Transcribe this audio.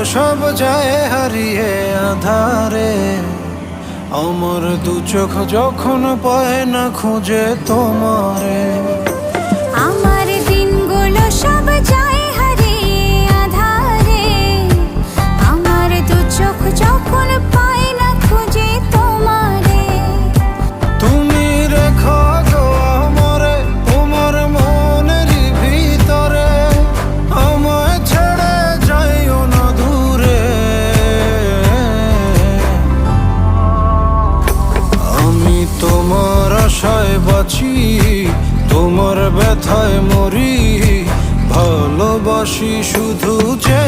সব যায় হারিয়ে আধারে। আমার দু চোখ যখন পায় না খুঁজে তোমারে। আমার দিনগুলো সব যায় হারিয়ে আঁধারে। আমার দু চোখ যখন পায় না খুঁজে তোমারে। তুমি রেখো গো আমারে তোমার মনেরই ভিতরে, আমায় ছেড়ে যাইও না দূরে। আমি তোমার আশায় বাঁচি, তোমার ব্যথায় মরি, ভালোবাসি শুধু যে